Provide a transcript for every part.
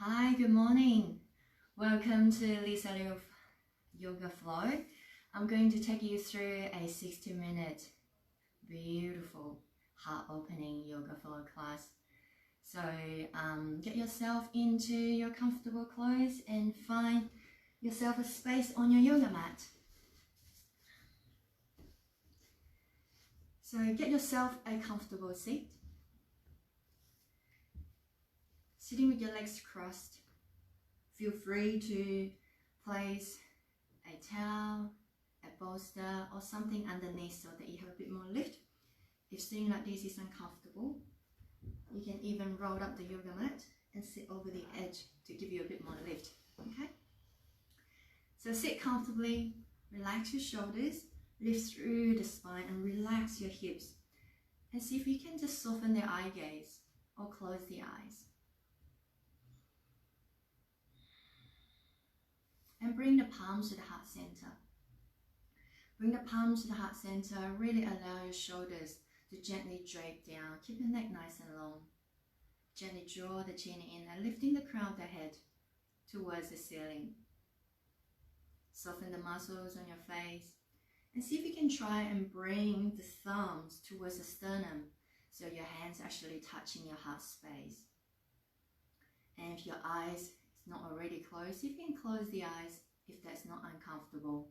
Hi, good morning. Welcome to Lisa Liu Yoga Flow. I'm going to take you through a 60-minute beautiful heart-opening yoga flow class. So get yourself into your comfortable clothes and find yourself a space on your yoga mat. So get yourself a comfortable seat. Sitting with your legs crossed, feel free to place a towel, a bolster or something underneath so that you have a bit more lift. If sitting like this is uncomfortable, you can even roll up the yoga mat and sit over the edge to give you a bit more lift, okay? So sit comfortably, relax your shoulders, lift through the spine and relax your hips. And see if you can just soften the eye gaze or close the eyes. And bring the palms to the heart center. Bring the palms to the heart center. Really allow your shoulders to gently drape down. Keep your neck nice and long. Gently draw the chin in and lifting the crown of the head towards the ceiling. Soften the muscles on your face. And see if you can try and bring the thumbs towards the sternum so your hands actually touching your heart space. And if your eyes not already closed, you can close the eyes if that's not uncomfortable.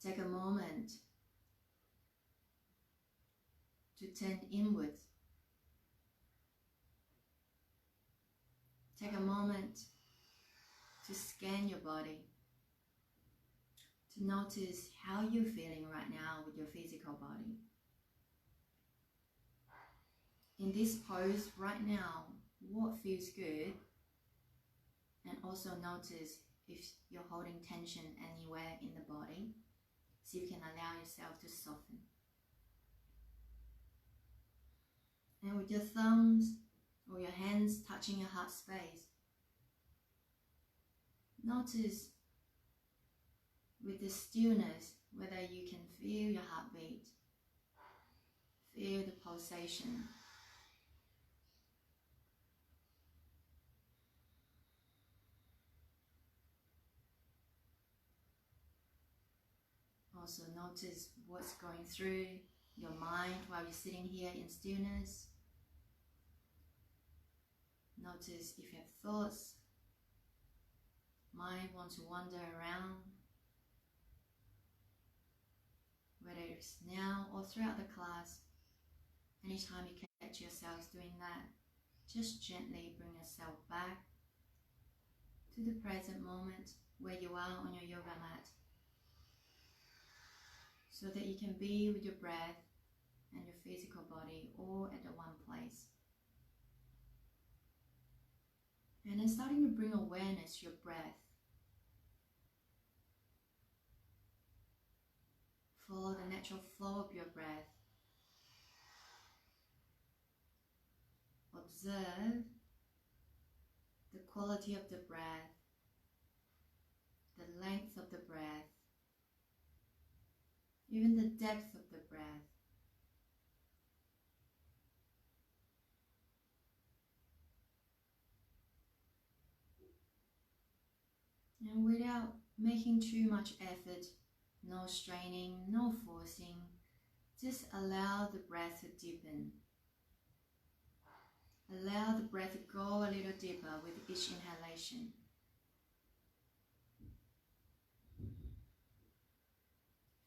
Take a moment to turn inwards. Take a moment to scan your body, to notice how you're feeling right now with your physical body. In this pose right now, what feels good? And also notice if you're holding tension anywhere in the body. See if you can allow yourself to soften. And with your thumbs or your hands touching your heart space, notice with the stillness whether you can feel your heartbeat, feel the pulsation. Also notice what's going through your mind while you're sitting here in stillness. Notice if you have thoughts, mind wants to wander around, whether it's now or throughout the class. Anytime you catch yourselves doing that, just gently bring yourself back to the present moment where you are on your yoga mat, so that you can be with your breath and your physical body all at the one place. And then starting to bring awareness to your breath. Follow the natural flow of your breath. Observe the quality of the breath, the length of the breath, even the depth of the breath. And without making too much effort, no straining, no forcing, just allow the breath to deepen. Allow the breath to go a little deeper with each inhalation.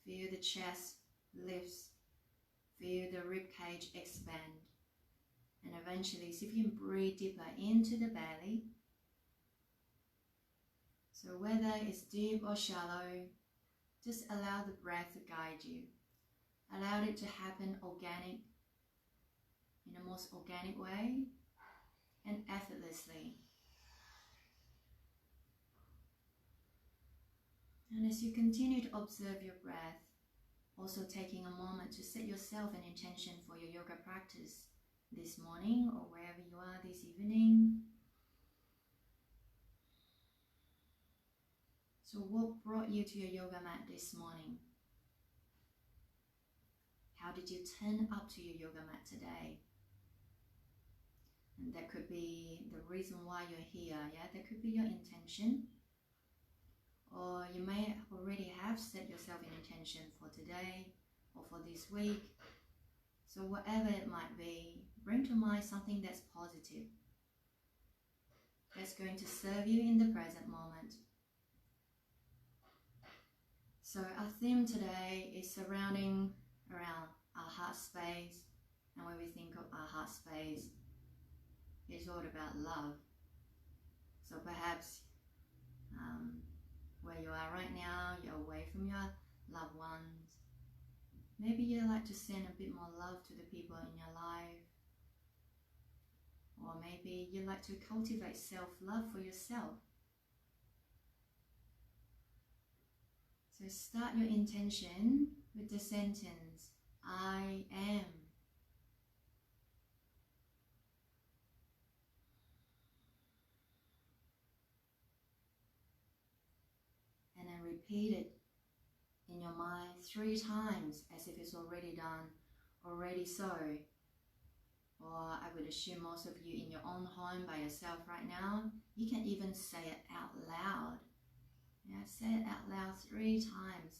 Feel the chest lifts, feel the rib cage expand, and eventually see if you can breathe deeper into the belly. So whether it's deep or shallow, just allow the breath to guide you. Allow it to happen organic, in the most organic way and effortlessly. And as you continue to observe your breath, also taking a moment to set yourself an intention for your yoga practice this morning or wherever you are this evening. So what brought you to your yoga mat this morning? How did you turn up to your yoga mat today? And that could be the reason why you're here, yeah? That could be your intention. Or you may already have set yourself an intention for today or for this week. So whatever it might be, bring to mind something that's positive, that's going to serve you in the present moment. So our theme today is surrounding around our heart space. And when we think of our heart space, it's all about love. So perhaps where you are right now, you're away from your loved ones. Maybe you'd like to send a bit more love to the people in your life. Or maybe you'd like to cultivate self-love for yourself. So start your intention with the sentence, I am. And then repeat it in your mind 3 times as if it's already done, already so. Or I would assume most of you in your own home by yourself right now, you can even say it out loud. Yeah, say it out loud 3 times.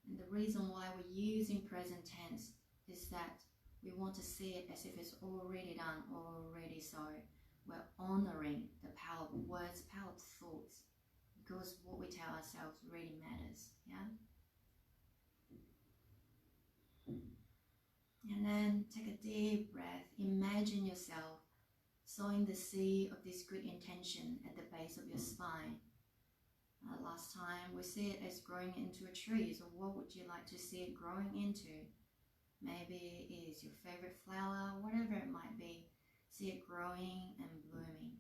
And the reason why we're using present tense is that we want to see it as if it's already done, already so. We're honoring the power of words, power of thoughts, because what we tell ourselves really matters, yeah? And then take a deep breath. Imagine yourself sowing the seed of this good intention at the base of your spine. Last time we see it as growing into a tree. So what would you like to see it growing into? Maybe it is your favorite flower, whatever it might be. See it growing and blooming.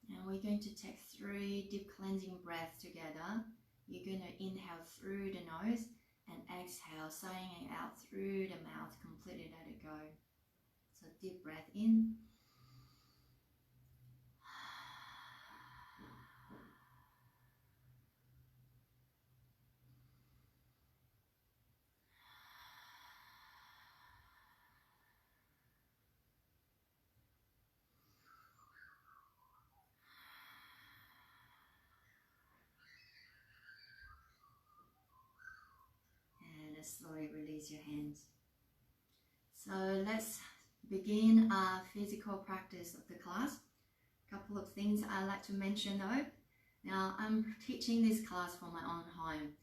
And we're going to take 3 deep cleansing breaths together. You're going to inhale through the nose and exhale, sighing it out through the mouth. Completely let it go. So deep breath in. And slowly release your hands. So let's begin our physical practice of the class. A couple of things I like to mention though. Now I'm teaching this class from my own home,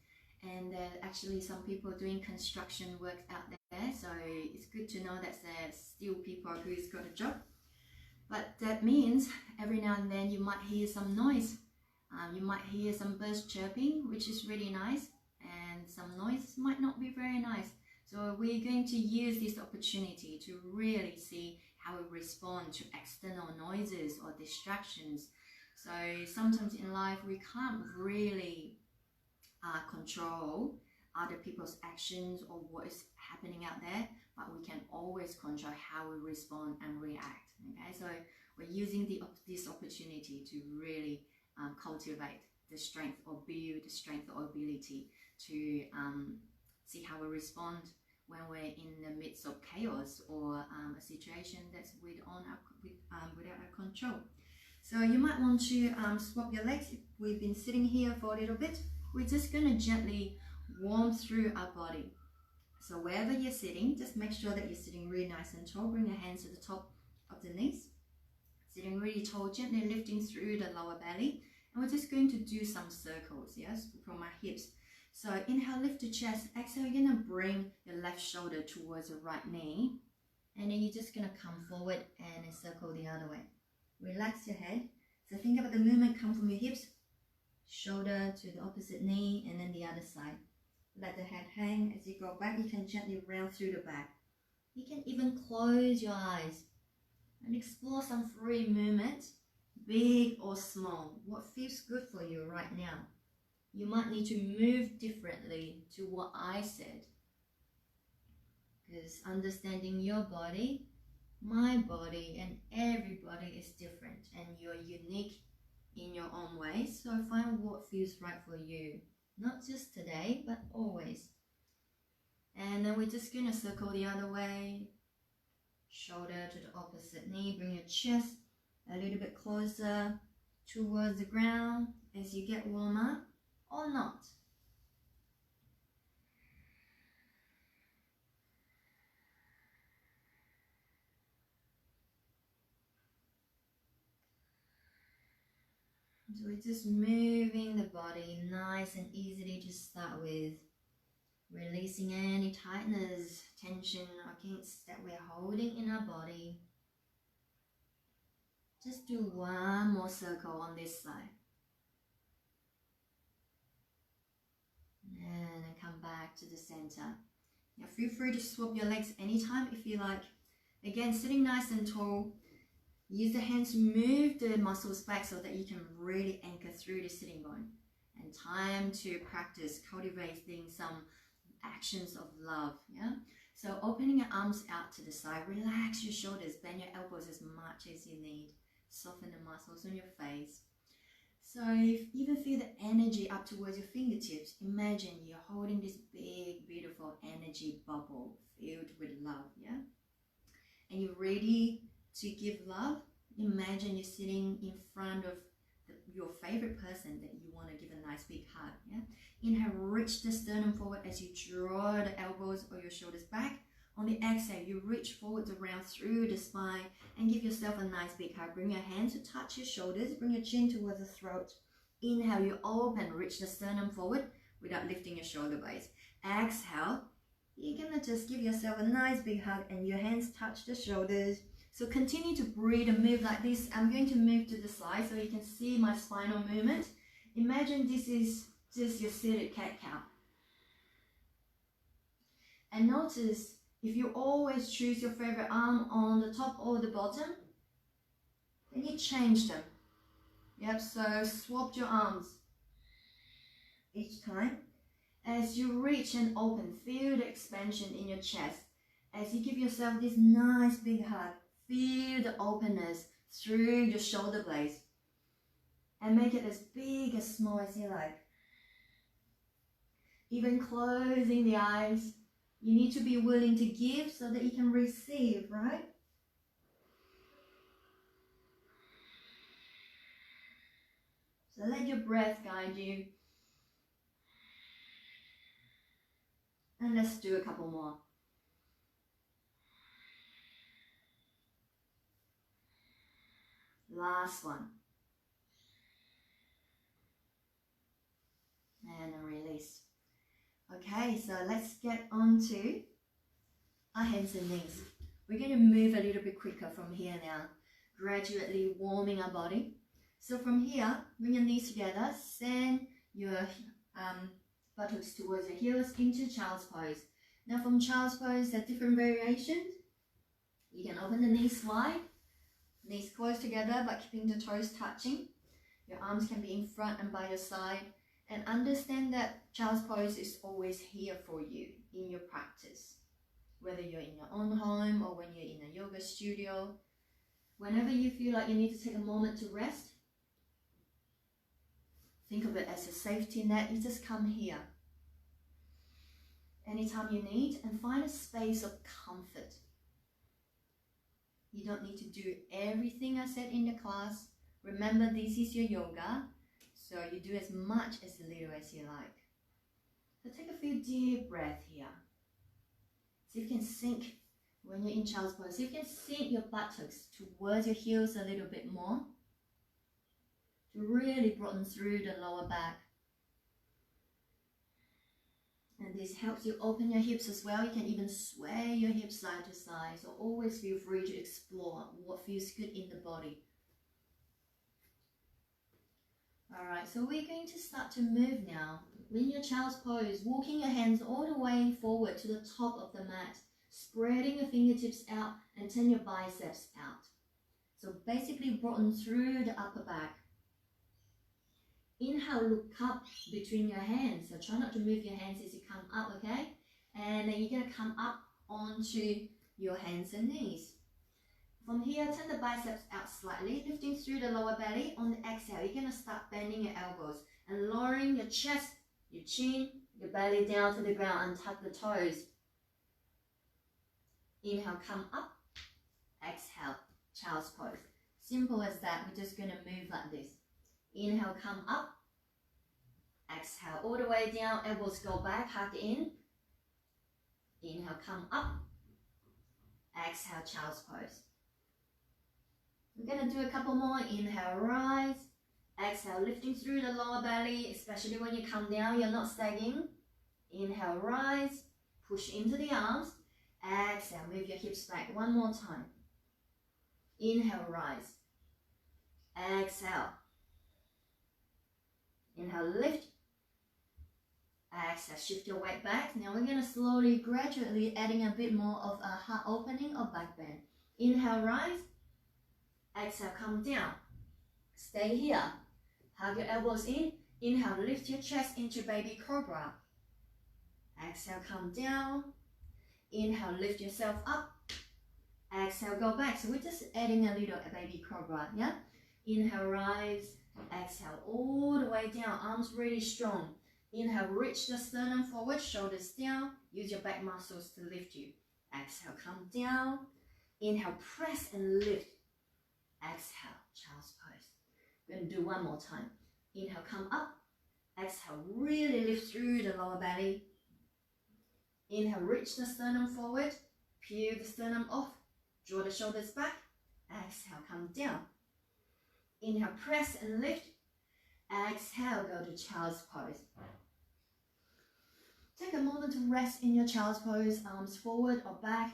and actually some people doing construction work out there, so it's good to know that there's still people who's got a job. But that means every now and then you might hear some noise. You might hear some birds chirping, which is really nice, and some noise might not be very nice. So we're going to use this opportunity to really see how we respond to external noises or distractions. So sometimes in life we can't really control other people's actions or what is happening out there, but we can always control how we respond and react. Okay, so we're using this opportunity to really cultivate the strength or build the strength or ability to see how we respond when we're in the midst of chaos or a situation that's without our control. So you might want to swap your legs. If we've been sitting here for a little bit, we're just going to gently warm through our body. So wherever you're sitting, just make sure that you're sitting really nice and tall. Bring your hands to the top of the knees. Sitting really tall, gently lifting through the lower belly. And we're just going to do some circles, yes, from our hips. So inhale, lift the chest. Exhale, you're going to bring your left shoulder towards the right knee. And then you're just going to come forward and circle the other way. Relax your head. So think about the movement come from your hips, shoulder to the opposite knee, and then the other side. Let the head hang. As you go back, you can gently round through the back. You can even close your eyes and explore some free movement, big or small. What feels good for you right now? You might need to move differently to what I said, because understanding your body, my body, and everybody is different, and you're unique in your own way. So find what feels right for you, not just today, but always. And then we're just gonna circle the other way. Shoulder to the opposite knee. Bring your chest a little bit closer towards the ground as you get warmer or not. So we're just moving the body nice and easily to start with. Releasing any tightness, tension or kinks that we're holding in our body. Just do one more circle on this side. And then come back to the center. Now feel free to swap your legs anytime if you like. Again, sitting nice and tall. Use the hands to move the muscles back so that you can really anchor through the sitting bone. And time to practice cultivating some actions of love. Yeah. So opening your arms out to the side, relax your shoulders, bend your elbows as much as you need. Soften the muscles on your face. So if you even feel the energy up towards your fingertips, imagine you're holding this big, beautiful energy bubble filled with love. Yeah. And you're ready to give love. Imagine you're sitting in front of your favorite person that you want to give a nice big hug. Yeah. Inhale, reach the sternum forward as you draw the elbows or your shoulders back. On the exhale, you reach forwards around through the spine and give yourself a nice big hug. Bring your hands to touch your shoulders. Bring your chin towards the throat. Inhale, you open, reach the sternum forward without lifting your shoulder blades. Exhale, you're going to just give yourself a nice big hug and your hands touch the shoulders. So continue to breathe and move like this. I'm going to move to the side so you can see my spinal movement. Imagine this is just your seated cat-cow. And notice if you always choose your favorite arm on the top or the bottom, then you change them. Yep, so swap your arms each time. As you reach and open, feel the expansion in your chest. As you give yourself this nice big hug, feel the openness through your shoulder blades. And make it as big, as small as you like. Even closing the eyes, you need to be willing to give so that you can receive, right? So let your breath guide you. And let's do a couple more. Last one. And a release. Okay, so let's get on to our hands and knees. We're going to move a little bit quicker from here now, gradually warming our body. So from here, bring your knees together, send your buttocks towards your heels into child's pose. Now from child's pose, there are different variations. You can open the knees wide, knees close together but keeping the toes touching. Your arms can be in front and by your side. And understand that child's pose is always here for you in your practice. Whether you're in your own home or when you're in a yoga studio. Whenever you feel like you need to take a moment to rest, think of it as a safety net. You just come here anytime you need and find a space of comfort. You don't need to do everything I said in the class. Remember, this is your yoga. So you do as much as little as you like. So take a few deep breaths here. See if you can sink when you're in child's pose. See if you can sink your buttocks towards your heels a little bit more. To really broaden through the lower back. And this helps you open your hips as well. You can even sway your hips side to side. So always feel free to explore what feels good in the body. Alright, so we're going to start to move now. In your child's pose, walking your hands all the way forward to the top of the mat, spreading your fingertips out and turn your biceps out. So basically broaden through the upper back. Inhale, look up between your hands. So try not to move your hands as you come up, okay? And then you're going to come up onto your hands and knees. From here, turn the biceps out slightly, lifting through the lower belly. On the exhale, you're going to start bending your elbows and lowering your chest, your chin, your belly down to the ground and tuck the toes. Inhale, come up. Exhale, child's pose. Simple as that. We're just gonna move like this. Inhale, come up. Exhale, all the way down. Elbows go back, hug in. Inhale, come up. Exhale, child's pose. We're gonna do a couple more. Inhale, rise. Exhale, lifting through the lower belly, especially when you come down, you're not sagging. Inhale, rise. Push into the arms. Exhale, move your hips back one more time. Inhale, rise. Exhale. Inhale, lift. Exhale, shift your weight back. Now we're going to slowly, gradually adding a bit more of a heart opening or back bend. Inhale, rise. Exhale, come down. Stay here. Hug your elbows in. Inhale, lift your chest into baby cobra. Exhale, come down. Inhale, lift yourself up. Exhale, go back. So we're just adding a little baby cobra, yeah? Inhale, rise. Exhale, all the way down. Arms really strong. Inhale, reach the sternum forward, shoulders down. Use your back muscles to lift you. Exhale, come down. Inhale, press and lift. Exhale, child's pose. We're going to do one more time. Inhale, come up. Exhale, really lift through the lower belly. Inhale, reach the sternum forward. Peel the sternum off. Draw the shoulders back. Exhale, come down. Inhale, press and lift. Exhale, go to child's pose. Take a moment to rest in your child's pose, arms forward or back.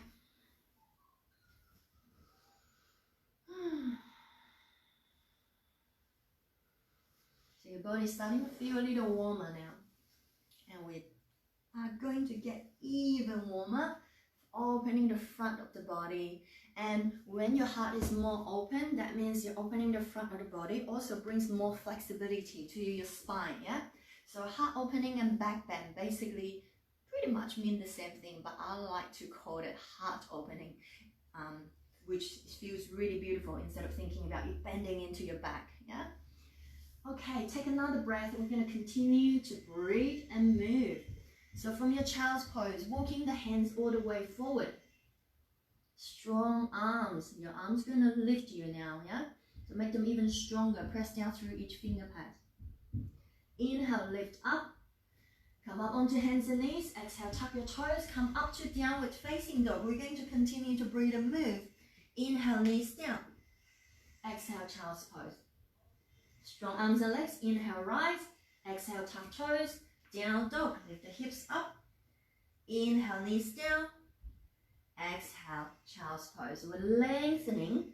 So your body's starting to feel a little warmer now. And we are going to get even warmer, opening the front of the body. And when your heart is more open, that means you're opening the front of the body, also brings more flexibility to your spine, yeah? So heart opening and back bend basically pretty much mean the same thing, but I like to call it heart opening, which feels really beautiful instead of thinking about you bending into your back, yeah? Okay, take another breath and we're going to continue to breathe and move. So from your child's pose, walking the hands all the way forward. Strong arms. Your arms going to lift you now, yeah? So make them even stronger. Press down through each finger pad. Inhale, lift up. Come up onto hands and knees. Exhale, tuck your toes. Come up to downward facing dog. We're going to continue to breathe and move. Inhale, knees down. Exhale, child's pose. Strong arms and legs. Inhale, rise. Exhale, tuck toes. Down dog. Lift the hips up. Inhale, knees down. Exhale, child's pose. We're lengthening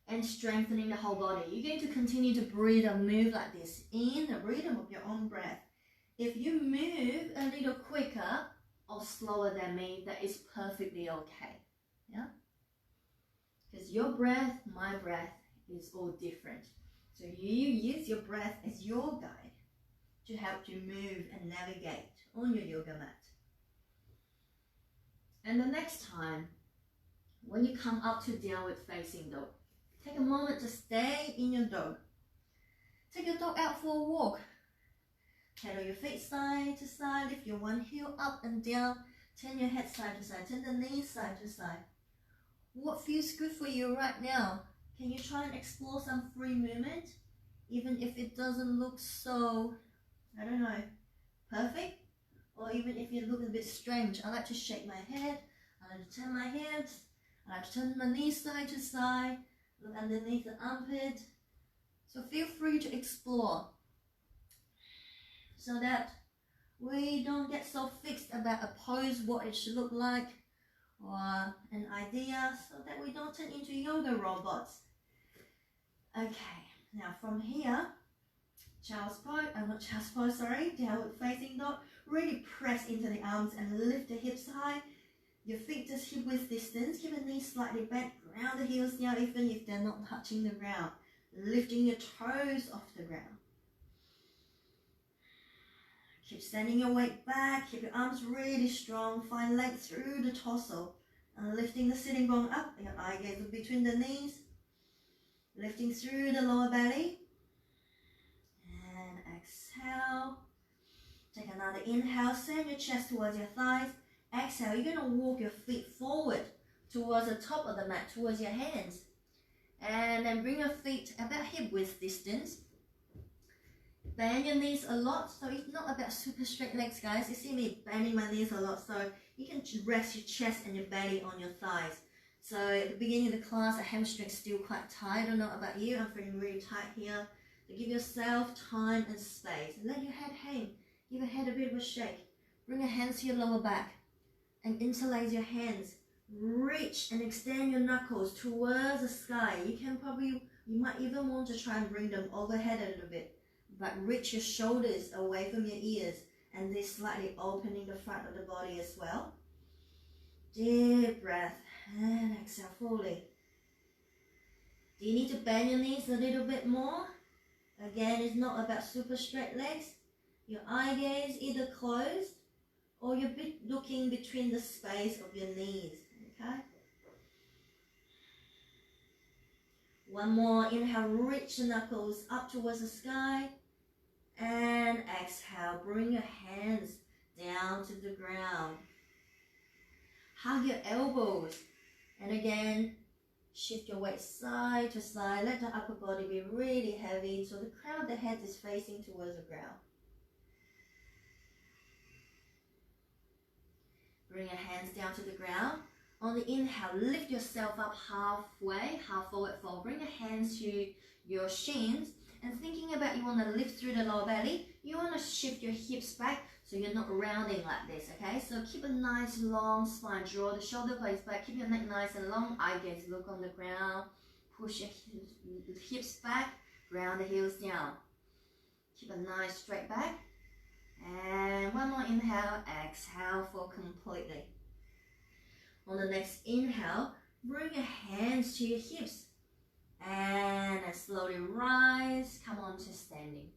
and strengthening the whole body. You're going to continue to breathe and move like this in the rhythm of your own breath. If you move a little quicker or slower than me, that is perfectly okay. Yeah? Because your breath, my breath is all different. So you use your breath as your guide to help you move and navigate on your yoga mat. And the next time, when you come up to downward facing dog, take a moment to stay in your dog. Take your dog out for a walk. Pedal your feet side to side, lift your one heel up and down, turn your head side to side, turn the knees side to side. What feels good for you right now? Can you try and explore some free movement? Even if it doesn't look so, I don't know, perfect? Or even if you look a bit strange. I like to shake my head, I like to turn my hips, I like to turn my knees side to side, look underneath the armpit. So feel free to explore so that we don't get so fixed about a pose, what it should look like, or an idea, so that we don't turn into yoga robots. Okay, now from here, child's pose, not child's pose, sorry, downward facing dog. Really press into the arms and lift the hips high. Your feet just hip width distance. Keep the knees slightly bent. Ground the heels down even if they're not touching the ground. Lifting your toes off the ground. Keep sending your weight back. Keep your arms really strong. Find length through the torso. And lifting the sitting bone up. Your eye gaze between the knees. Lifting through the lower belly. And exhale. Take another inhale, send your chest towards your thighs. Exhale, you're going to walk your feet forward towards the top of the mat, towards your hands. And then bring your feet about hip width distance. Bend your knees a lot, so it's not about super straight legs, guys. You see me bending my knees a lot, so you can rest your chest and your belly on your thighs. So at the beginning of the class, the hamstring's still quite tight. I don't know about you, I'm feeling really tight here. So give yourself time and space. Let your head hang. Give your head a bit of a shake. Bring your hands to your lower back and interlace your hands. Reach and extend your knuckles towards the sky. You might even want to try and bring them overhead a little bit. But reach your shoulders away from your ears, and this slightly opening the front of the body as well. Deep breath and exhale fully. Do you need to bend your knees a little bit more? Again, it's not about super straight legs. Your eye gaze either closed or you're looking between the space of your knees. Okay. One more. Inhale, reach the knuckles up towards the sky. And exhale, bring your hands down to the ground. Hug your elbows. And again, shift your weight side to side. Let the upper body be really heavy so the crown of the head is facing towards the ground. Bring your hands down to the ground. On the inhale, lift yourself up halfway, half forward fold. Bring your hands to your shins. And thinking about you want to lift through the lower belly, you want to shift your hips back so you're not rounding like this, okay? So keep a nice long spine, draw the shoulder blades back, keep your neck nice and long, eye gaze, look on the ground, push your hips back, ground the heels down. Keep a nice straight back. And one more inhale, exhale for completely. On the next inhale, bring your hands to your hips. And slowly rise, come on to standing.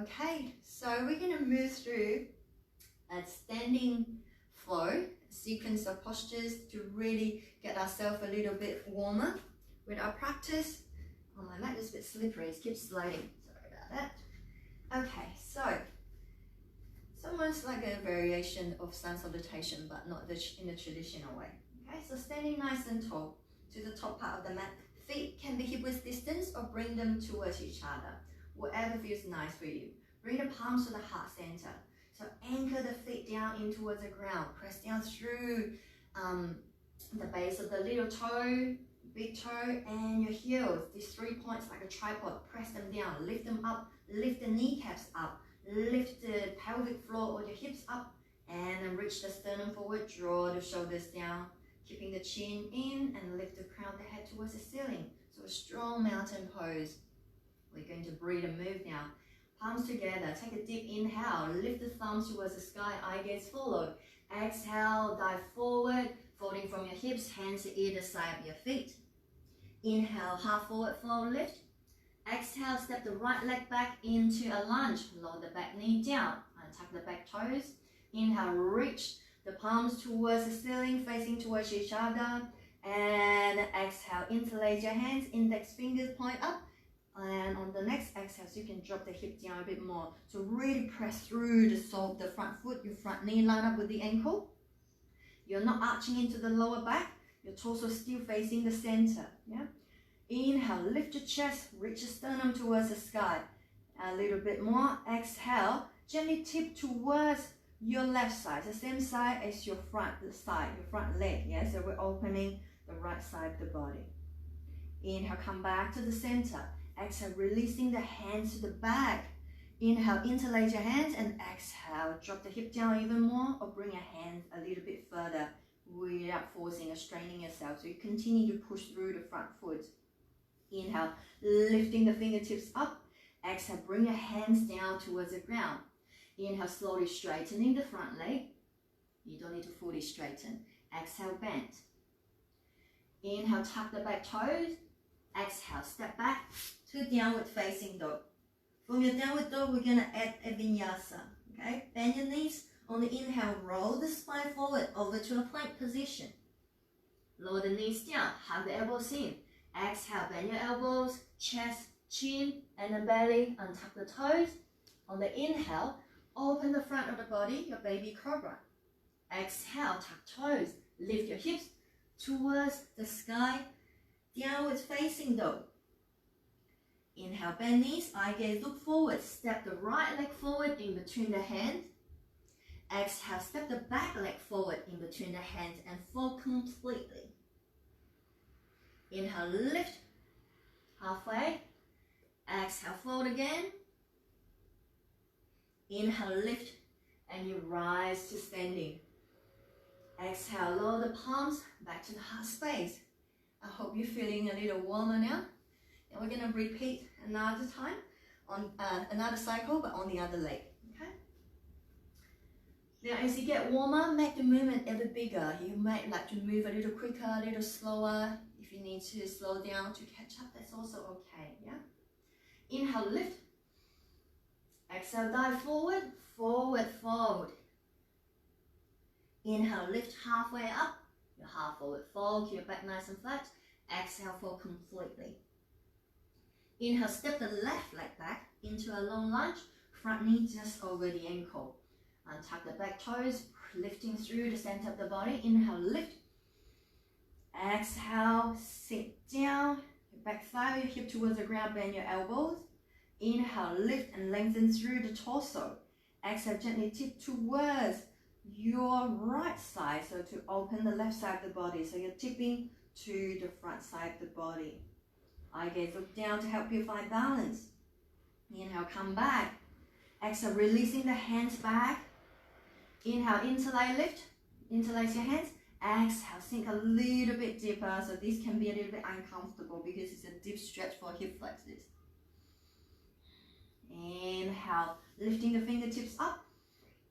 Okay, so we're going to move through a standing flow, sequence of postures to really get ourselves a little bit warmer with our practice. Oh, my mat is a bit slippery, it keeps sliding, sorry about that. Okay, so it's almost like a variation of sun salutation, but not in the traditional way. Okay, so standing nice and tall to the top part of the mat. Feet can be hip width distance or bring them towards each other. Whatever feels nice for you. Bring the palms to the heart center. So anchor the feet down in towards the ground. Press down through the base of the little toe, big toe, and your heels. These 3 points like a tripod. Press them down. Lift them up. Lift the kneecaps up. Lift the pelvic floor or your hips up. And then reach the sternum forward. Draw the shoulders down. Keeping the chin in and lift the crown of the head towards the ceiling. So a strong mountain pose. We're going to breathe and move now. Palms together. Take a deep inhale. Lift the thumbs towards the sky. Eye gaze follow. Exhale. Dive forward. Folding from your hips. Hands to either side of your feet. Inhale. Half forward fold. Lift. Exhale. Step the right leg back into a lunge. Lower the back knee down. Untuck the back toes. Inhale. Reach the palms towards the ceiling, facing towards each other. And exhale, interlace your hands, index fingers point up. And on the next exhale, so you can drop the hip down a bit more. So really press through the sole of the front foot, your front knee line up with the ankle. You're not arching into the lower back. Your torso still facing the center. Yeah. Inhale, lift your chest, reach the sternum towards the sky. A little bit more. Exhale, gently tip towards your left side, the same side as your front side, your front leg. Yeah, so we're opening the right side of the body. Inhale, come back to the center. Exhale, releasing the hands to the back. Inhale, interlace your hands, and exhale, drop the hip down even more, or bring your hands a little bit further without forcing or straining yourself. So you continue to push through the front foot. Inhale, lifting the fingertips up. Exhale, bring your hands down towards the ground. Inhale, slowly straightening the front leg. You don't need to fully straighten. Exhale, bend. Inhale, tuck the back toes. Exhale, step back to downward facing dog. From your downward dog, we're going to add a vinyasa. Okay, bend your knees. On the inhale, roll the spine forward over to a plank position. Lower the knees down, hug the elbows in. Exhale, bend your elbows, chest, chin, and the belly. Untuck the toes. On the inhale, Open the front of the body, your baby cobra. Exhale, tuck toes. Lift your hips towards the sky. Downward facing dog. Inhale, bend knees, eye gaze, look forward. Step the right leg forward in between the hands. Exhale, step the back leg forward in between the hands and fold completely. Inhale, lift, halfway. Exhale, fold again. Inhale, lift, and you rise to standing. Exhale, lower the palms back to the heart space. I hope you're feeling a little warmer now. And we're going to repeat another time on another cycle, but on the other leg. Okay. Now, as you get warmer, make the movement ever bigger. You might like to move a little quicker, a little slower. If you need to slow down to catch up, that's also okay. Yeah. Inhale, lift. Exhale, dive forward, forward fold. Inhale, lift halfway up. Your half forward fold, keep your back nice and flat. Exhale, fold completely. Inhale, step the left leg back into a long lunge. Front knee just over the ankle. Untuck the back toes, lifting through the center of the body. Inhale, lift. Exhale, sit down. Your back thigh, your hip towards the ground, bend your elbows. Inhale, lift and lengthen through the torso. Exhale, gently tip towards your right side, so to open the left side of the body. So you're tipping to the front side of the body. Eye gaze, look down to help you find balance. Inhale, come back. Exhale, releasing the hands back. Inhale, interlace, lift. Interlace your hands. Exhale, sink a little bit deeper. So this can be a little bit uncomfortable because it's a deep stretch for hip flexors. Inhale, lifting the fingertips up.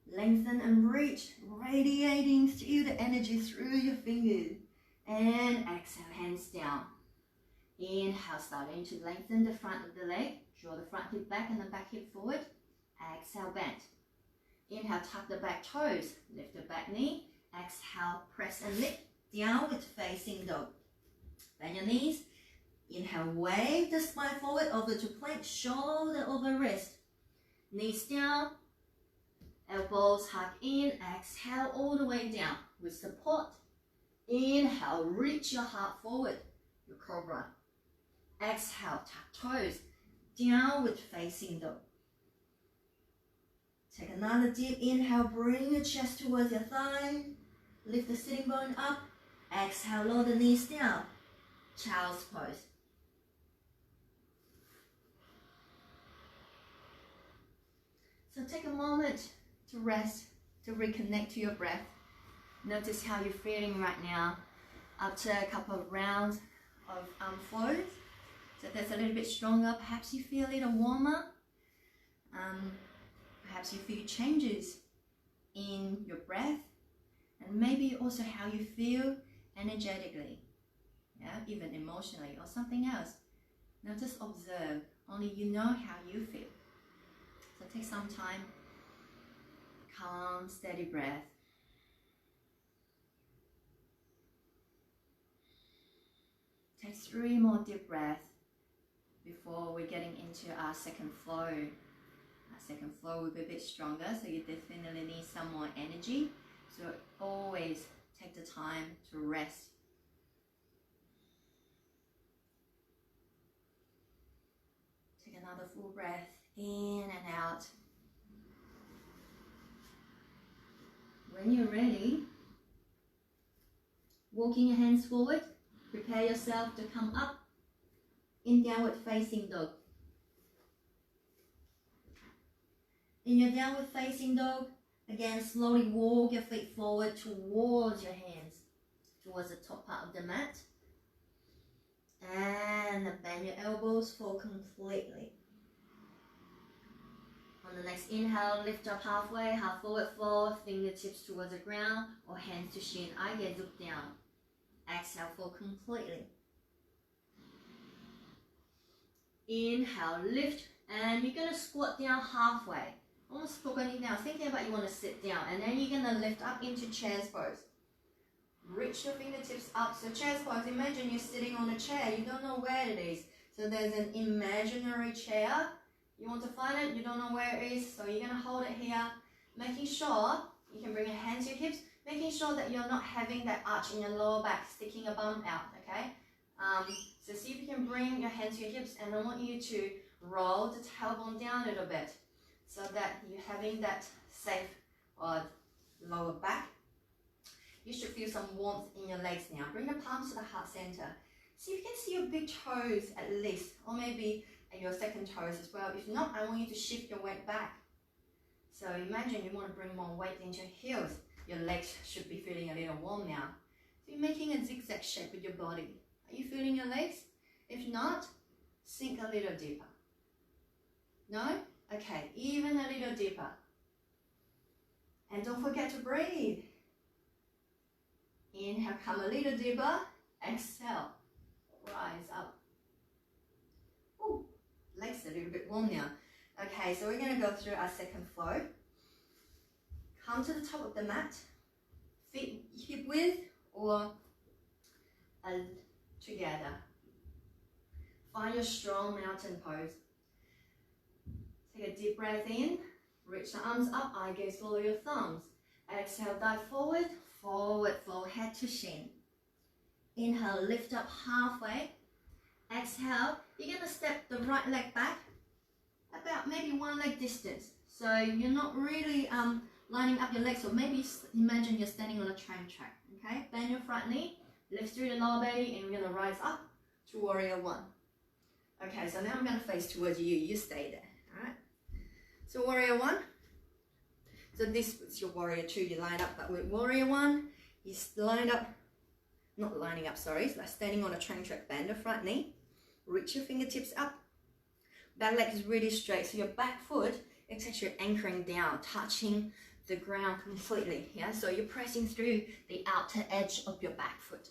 Lengthen and reach, radiating through the energy through your fingers. And exhale, hands down. Inhale, starting to lengthen the front of the leg. Draw the front hip back and the back hip forward. Exhale, bend. Inhale, tuck the back toes. Lift the back knee. Exhale, press and lift. Downward facing dog. Bend your knees. Inhale, wave the spine forward over to plank. Shoulder over wrist. Knees down. Elbows hug in. Exhale all the way down with support. Inhale, reach your heart forward. Your cobra. Exhale, tuck toes. Downward facing dog. Take another deep inhale. Bring your chest towards your thigh. Lift the sitting bone up. Exhale, lower the knees down. Child's pose. So take a moment to rest, to reconnect to your breath. Notice how you're feeling right now after a couple of rounds of flows. So that's a little bit stronger. Perhaps you feel a little warmer. Perhaps you feel changes in your breath, and maybe also how you feel energetically, yeah, even emotionally or something else. Now just observe. Only you know how you feel. So take some time. Calm, steady breath. Take 3 more deep breaths before we're getting into our second flow. Our second flow will be a bit stronger, so you definitely need some more energy. So always take the time to rest. Take another full breath in and out. When you're ready, walking your hands forward, prepare yourself to come up in downward facing dog. In your downward facing dog, again, slowly walk your feet forward towards your hands, towards the top part of the mat. And bend your elbows, fold completely. On the next inhale, lift up halfway, half forward fold, fingertips towards the ground or hands to shin. Eye gaze, look down. Exhale, fold completely. Inhale, lift, and you're going to squat down halfway. Almost squatting down, thinking about you want to sit down, and then you're going to lift up into chair's pose. Reach your fingertips up. So chair's pose, imagine you're sitting on a chair. You don't know where it is. So there's an imaginary chair You want to find it, you don't know where it is, so you're going to hold it here, making sure you can bring your hands to your hips, making sure that you're not having that arch in your lower back, sticking your bum out, okay? So see if you can bring your hands to your hips, and I want you to roll the tailbone down a little bit so that you're having that safe lower back. You should feel some warmth in your legs now. Bring the palms to the heart center. See if you can see your big toes at least, or maybe your second toes as well. If not, I want you to shift your weight back. So imagine you want to bring more weight into your heels. Your legs should be feeling a little warm now. So you're making a zigzag shape with your body. Are you feeling your legs? If not, sink a little deeper. No? Okay, even a little deeper. And don't forget to breathe. Inhale, come a little deeper. Exhale, rise up. Ooh, legs a little bit warm now. Okay, so we're going to go through our second flow. Come to the top of the mat. Feet hip width or together. Find your strong mountain pose. Take a deep breath in. Reach the arms up, eye gaze, follow your thumbs. Exhale, dive forward, forward fold, head to shin. Inhale, lift up halfway. Exhale, you're going to step the right leg back about maybe one leg distance. So you're not really lining up your legs, so maybe imagine you're standing on a train track. Okay, bend your front knee, lift through the lower belly, and we're going to rise up to warrior one. Okay, so now I'm going to face towards you. You stay there. All right. So warrior one. So this is your warrior two. You line up, but with warrior one, you line up. Not lining up, sorry. It's like standing on a train track. Bend the front knee. Reach your fingertips up. Back leg is really straight. So your back foot is actually anchoring down, touching the ground completely. Yeah. So you're pressing through the outer edge of your back foot.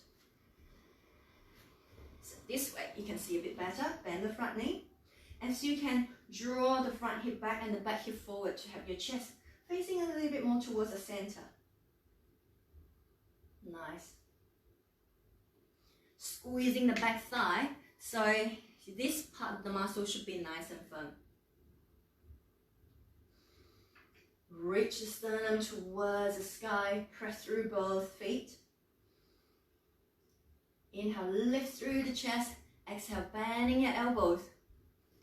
So this way you can see a bit better. Bend the front knee. And so you can draw the front hip back and the back hip forward to have your chest facing a little bit more towards the center. Nice. Squeezing the back thigh, so this part of the muscle should be nice and firm. Reach the sternum towards the sky, press through both feet. Inhale, lift through the chest. Exhale, bending your elbows.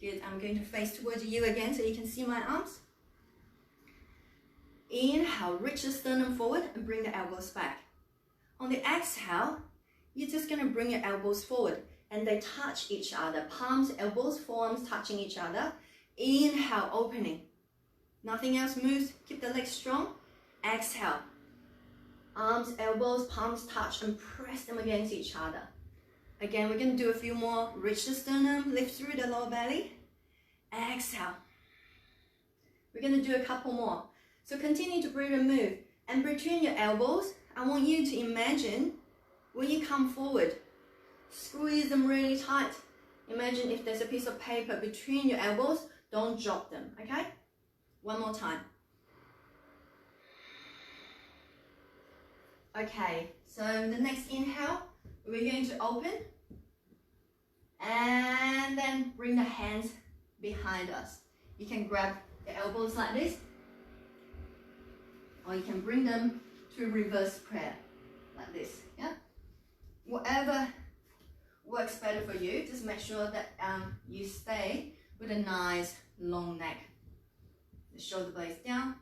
Good, I'm going to face towards you again so you can see my arms. Inhale, reach the sternum forward and bring the elbows back. On the exhale, you're just going to bring your elbows forward and they touch each other. Palms, elbows, forearms touching each other. Inhale, opening. Nothing else moves. Keep the legs strong. Exhale. Arms, elbows, palms touch and press them against each other. Again, we're going to do a few more. Reach the sternum, lift through the lower belly. Exhale. We're going to do a couple more. So continue to breathe and move. And between your elbows, I want you to imagine when you come forward, squeeze them really tight. Imagine if there's a piece of paper between your elbows, don't drop them, okay? One more time. Okay, so the next inhale, we're going to open and then bring the hands behind us. You can grab the elbows like this, or you can bring them to reverse prayer like this, yeah? Whatever works better for you, just make sure that you stay with a nice long neck. The shoulder blades down.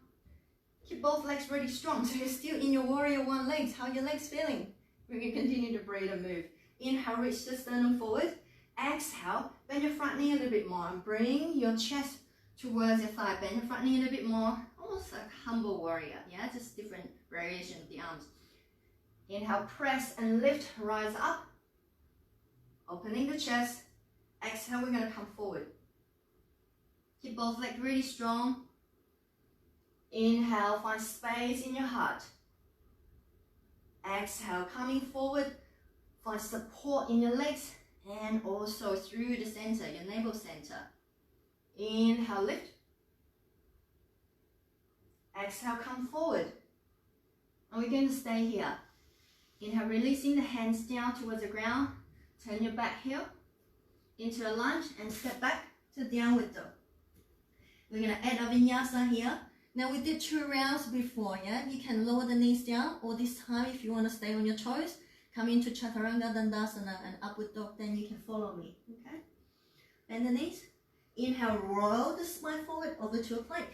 Keep both legs really strong so you're still in your warrior one legs. How are your legs feeling? We're going to continue to breathe and move. Inhale, reach the sternum forward. Exhale, bend your front knee a little bit more and bring your chest towards your thigh. Bend your front knee a little bit more, almost like humble warrior, yeah? Just different variation of the arms. Inhale, press and lift, rise up. Opening the chest. Exhale, we're going to come forward. Keep both legs really strong. Inhale, find space in your heart. Exhale, coming forward. Find support in your legs and also through the center, your navel center. Inhale, lift. Exhale, come forward. And we're going to stay here. Inhale, releasing the hands down towards the ground. Turn your back heel into a lunge and step back to downward dog. We're gonna add a vinyasa here. Now we did 2 rounds before, yeah? You can lower the knees down, or this time if you want to stay on your toes, come into Chaturanga Dandasana and upward dog, then you can follow me, okay? Bend the knees. Inhale, roll the spine forward over to a plank.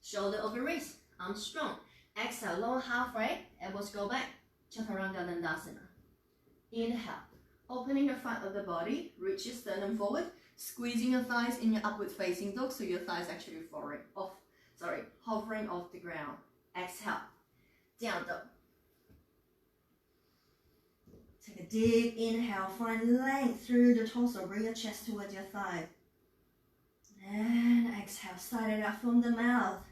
Shoulder over wrist, arms strong. Exhale, lower halfway, elbows go back, Chaturanga Dandasana. Inhale, opening the front of the body, reach your sternum forward, squeezing your thighs in your upward facing dog so your thighs actually hovering off the ground. Exhale, down dog. Take a deep inhale, find length through the torso, bring your chest towards your thigh. And exhale, sigh it out from the mouth.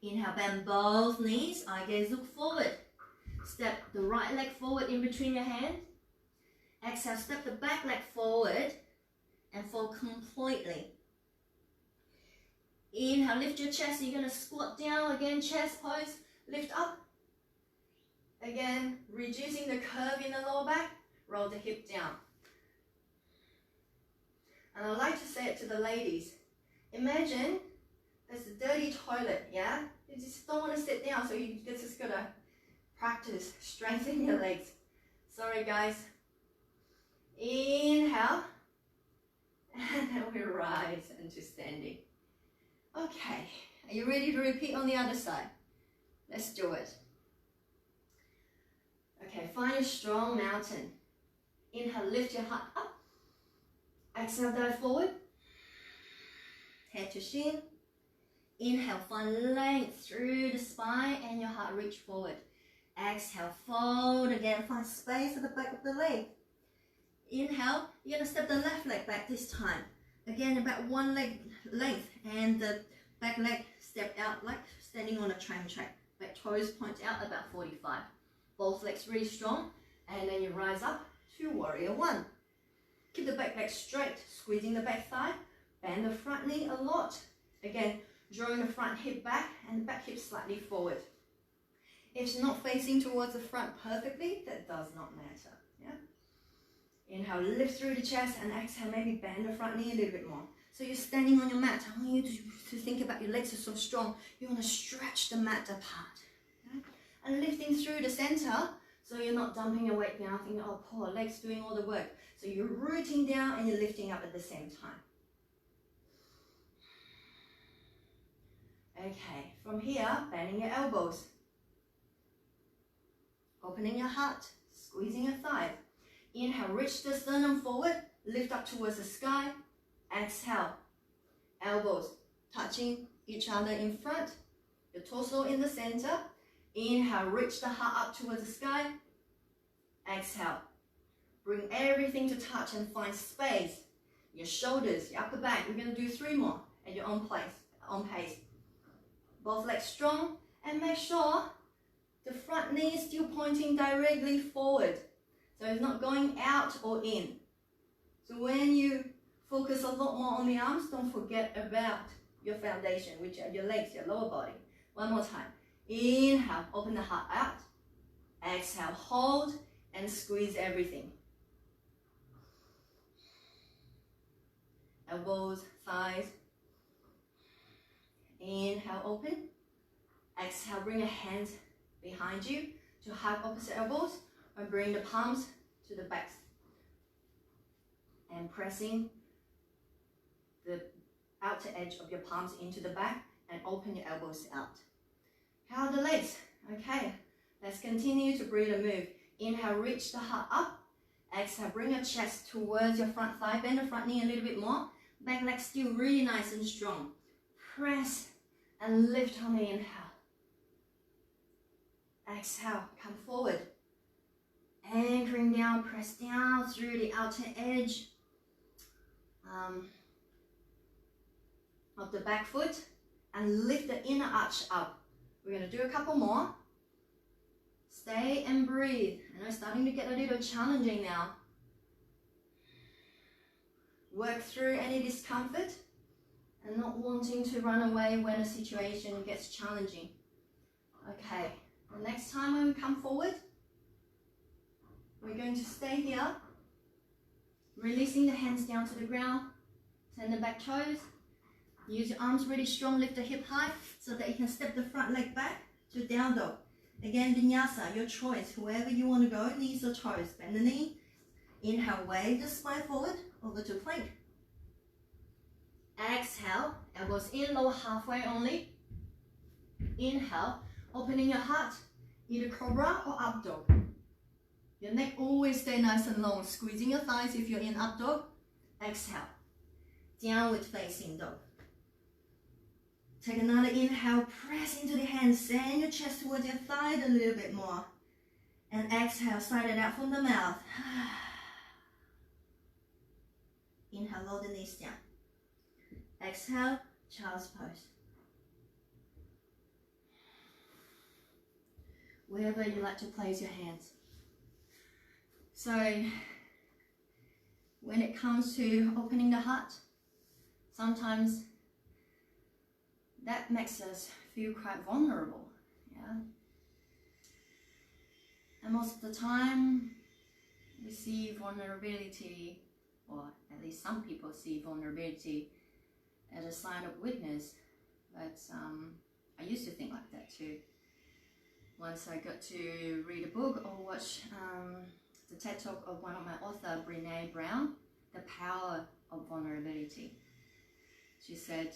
Inhale, bend both knees, eye gaze look forward. Step the right leg forward in between your hands. Exhale, step the back leg forward and fold completely. Inhale, lift your chest, you're going to squat down again, chest pose, lift up. Again, reducing the curve in the lower back, roll the hip down. And I like to say it to the ladies. Imagine there's a dirty toilet, yeah? You just don't want to sit down, so you just got to practice, strengthen your legs. Sorry guys. Inhale. And then we rise into standing. Okay, are you ready to repeat on the other side? Let's do it. Okay, find a strong mountain. Inhale, lift your heart up. Exhale, dive forward. Head to shin. Inhale, find length through the spine and your heart reach forward. Exhale, fold again, find space at the back of the leg. Inhale, you're going to step the left leg back this time. Again, about 1 leg length, and the back leg step out like standing on a train track. Back toes point out about 45. Both legs really strong, and then you rise up to warrior 1. Keep the back leg straight, squeezing the back thigh, bend the front knee a lot. Again, drawing the front hip back and the back hip slightly forward. If it's not facing towards the front perfectly, that does not matter. Yeah? Inhale, lift through the chest, and exhale, maybe bend the front knee a little bit more. So you're standing on your mat. I want you to think about your legs are so strong. You want to stretch the mat apart. Okay? And lifting through the center, so you're not dumping your weight down, thinking, oh, poor legs doing all the work. So you're rooting down and you're lifting up at the same time. Okay, from here, bending your elbows. Opening your heart, squeezing your thigh. Inhale, reach the sternum forward, lift up towards the sky. Exhale, elbows touching each other in front, your torso in the center. Inhale, reach the heart up towards the sky. Exhale, bring everything to touch and find space. Your shoulders, your upper back. We're going to do 3 more at your own pace. Both legs strong, and make sure the front knee is still pointing directly forward. So it's not going out or in. So when you focus a lot more on the arms, don't forget about your foundation, which are your legs, your lower body. One more time. Inhale, open the heart out. Exhale, hold and squeeze everything. Elbows, thighs. Inhale, open. Exhale, bring your hands behind you to hug opposite elbows, or bring the palms to the backs. And pressing the outer edge of your palms into the back and open your elbows out. How are the legs? Okay, let's continue to breathe and move. Inhale, reach the heart up. Exhale, bring your chest towards your front thigh. Bend the front knee a little bit more. Back leg still really nice and strong. Press and lift on the inhale. Exhale, come forward. Anchoring down, press down through the outer edge of the back foot and lift the inner arch up. We're going to do a couple more. Stay and breathe. I know it's starting to get a little challenging now. Work through any discomfort and not wanting to run away when a situation gets challenging. Okay, the next time when we come forward, we're going to stay here. Releasing the hands down to the ground. Turn the back toes. Use your arms really strong. Lift the hip high so that you can step the front leg back to down dog. Again, vinyasa, your choice. Wherever you want to go, knees or toes. Bend the knee. Inhale, wave the spine forward over to plank. Exhale, elbows in, lower halfway only. Inhale, opening your heart, either cobra or up dog. Your neck always stay nice and long, squeezing your thighs if you're in up dog. Exhale, downward facing dog. Take another inhale, press into the hands, send your chest towards your thigh a little bit more. And exhale, slide it out from the mouth. Inhale, lower the knees down. Exhale, child's pose. Wherever you like to place your hands. So, when it comes to opening the heart, sometimes that makes us feel quite vulnerable, yeah? And most of the time, we see vulnerability, or at least some people see vulnerability as a sign of weakness, but I used to think like that too. Once I got to read a book or watch the TED Talk of one of my author, Brené Brown, The Power of Vulnerability. She said,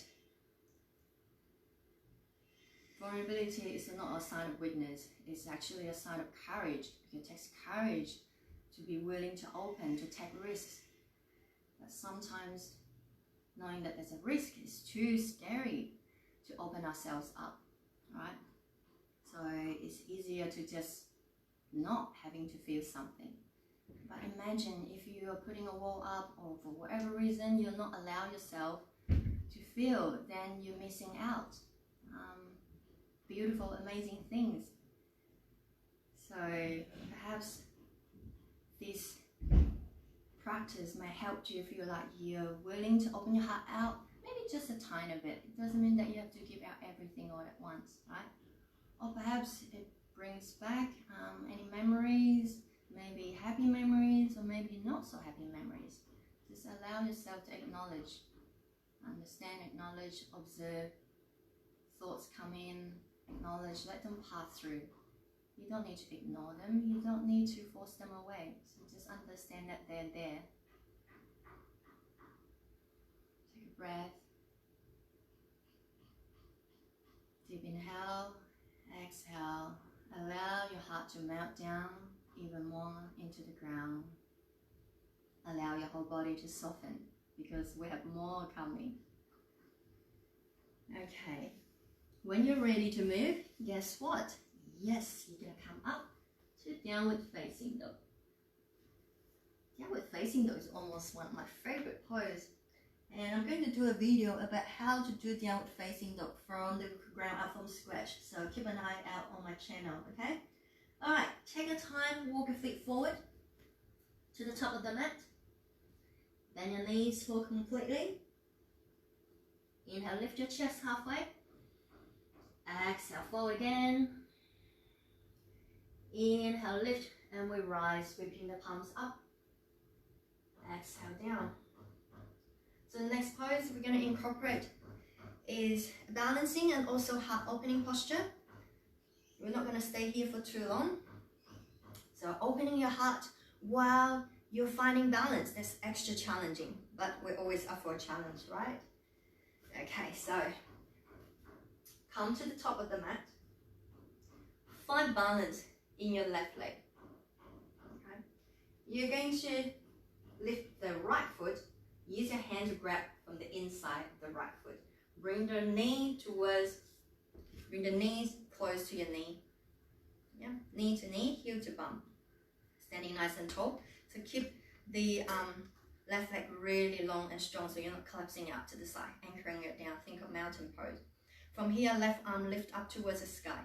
vulnerability is not a sign of weakness, it's actually a sign of courage. It takes courage to be willing to open, to take risks. But sometimes knowing that there's a risk is too scary to open ourselves up, right? So it's easier to just not having to feel something. But imagine if you are putting a wall up, or for whatever reason you're not allowing yourself to feel, then you're missing out. Beautiful, amazing things. So perhaps this practice may help you feel like you're willing to open your heart out, maybe just a tiny bit. It doesn't mean that you have to give out everything all at once, right? Or perhaps it brings back any memories, maybe happy memories, or maybe not so happy memories. Just allow yourself to acknowledge, understand, acknowledge, observe. Thoughts come in, acknowledge, let them pass through. You don't need to ignore them, you don't need to force them away. So just understand that they're there. Take a breath. Deep inhale, exhale. Allow your heart to melt down even more into the ground. Allow your whole body to soften, because we have more coming. Okay. When you're ready to move, guess what? Yes, you're going to come up to downward facing dog. Downward facing dog is almost one of my favorite poses. And I'm going to do a video about how to do downward facing dog from the ground up from scratch. So keep an eye out on my channel, okay? Alright, take a time, walk your feet forward to the top of the mat. Bend your knees forward completely. Inhale, lift your chest halfway. Exhale, forward again. Inhale, lift, and we rise, sweeping the palms up. Exhale, down. So the next pose we're going to incorporate is balancing and also heart opening posture. We're not going to stay here for too long. So opening your heart while you're finding balance, that's extra challenging, but we're always up for a challenge, right? Okay, so come to the top of the mat. Find balance in your left leg. Okay. You're going to lift the right foot. Use your hand to grab from the inside of the right foot. Bring the knees close to your knee. Yeah, knee to knee, heel to bum. Standing nice and tall. So keep the left leg really long and strong, so you're not collapsing out to the side, anchoring it down. Think of mountain pose. From here, left arm lift up towards the sky.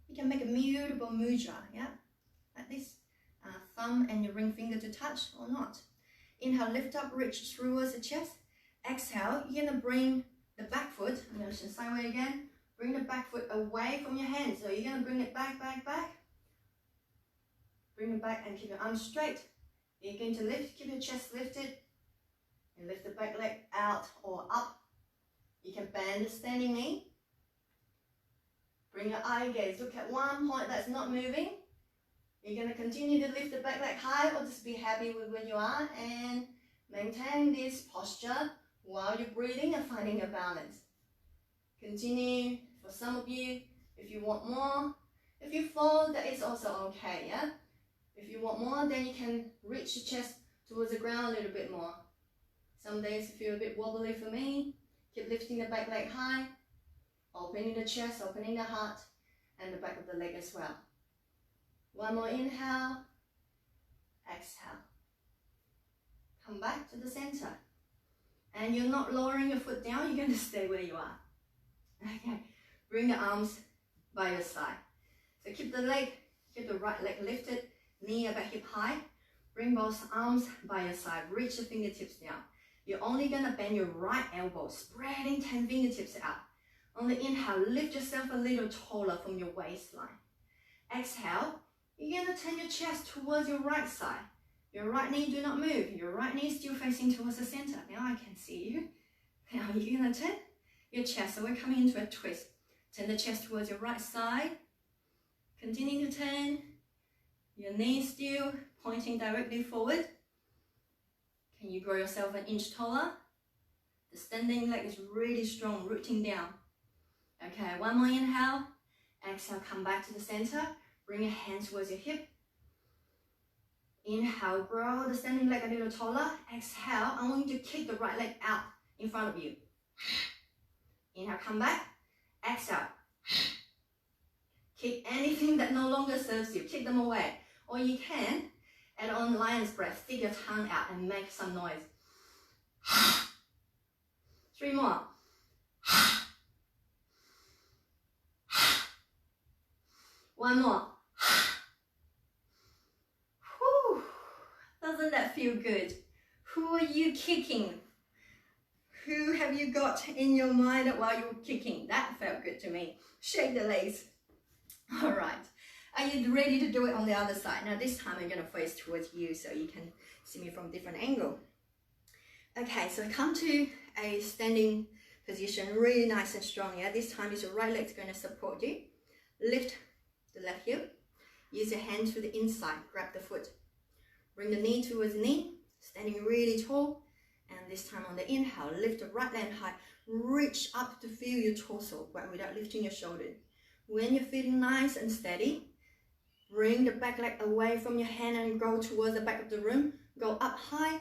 You can make a beautiful mudra, yeah? Like this. Thumb and your ring finger to touch or not. Inhale, lift up, reach towards the chest. Exhale, you're gonna bring the back foot, I'm gonna turn sideway again. Bring the back foot away from your hand. So you're gonna bring it back, back, back. Bring it back and keep your arms straight. You're going to lift, keep your chest lifted, and lift the back leg out or up. You can bend the standing knee. Bring your eye gaze, look at one point that's not moving. You're going to continue to lift the back leg high or just be happy with where you are and maintain this posture while you're breathing and finding your balance. Continue. For some of you, if you want more, if you fall, that is also okay, yeah? If you want more, then you can reach the chest towards the ground a little bit more. Some days feel a bit wobbly for me. Keep lifting the back leg high, opening the chest, opening the heart, and the back of the leg as well. One more inhale, exhale. Come back to the center. And you're not lowering your foot down, you're going to stay where you are. Okay, bring the arms by your side. So keep the right leg lifted, knee about hip high. Bring both arms by your side, reach the fingertips down. You're only going to bend your right elbow, spreading 10 fingertips out. On the inhale, lift yourself a little taller from your waistline. Exhale, you're going to turn your chest towards your right side. Your right knee do not move. Your right knee is still facing towards the center. Now I can see you. Now you're going to turn your chest. So we're coming into a twist. Turn the chest towards your right side. Continue to turn. Your knee still pointing directly forward. Can you grow yourself an inch taller? The standing leg is really strong, rooting down. Okay, one more inhale. Exhale, come back to the center. Bring your hands towards your hip. Inhale, grow the standing leg a little taller. Exhale, I want you to kick the right leg out in front of you. Inhale, come back. Exhale. Kick anything that no longer serves you. Kick them away. Or you can add on lion's breath. Stick your tongue out and make some noise. 3 more. One more. Whew. Doesn't that feel good? Who are you kicking? Who have you got in your mind while you're kicking? That felt good to me. Shake the legs. All right. Are you ready to do it on the other side? Now this time I'm going to face towards you so you can see me from a different angle. Okay, so come to a standing position, really nice and strong. Yeah, this time is your right leg's going to support you. Lift the left heel. Use your hand to the inside. Grab the foot. Bring the knee towards the knee. Standing really tall. And this time on the inhale, lift the right leg high. Reach up to feel your torso, but without lifting your shoulder. When you're feeling nice and steady, bring the back leg away from your hand and go towards the back of the room. Go up high.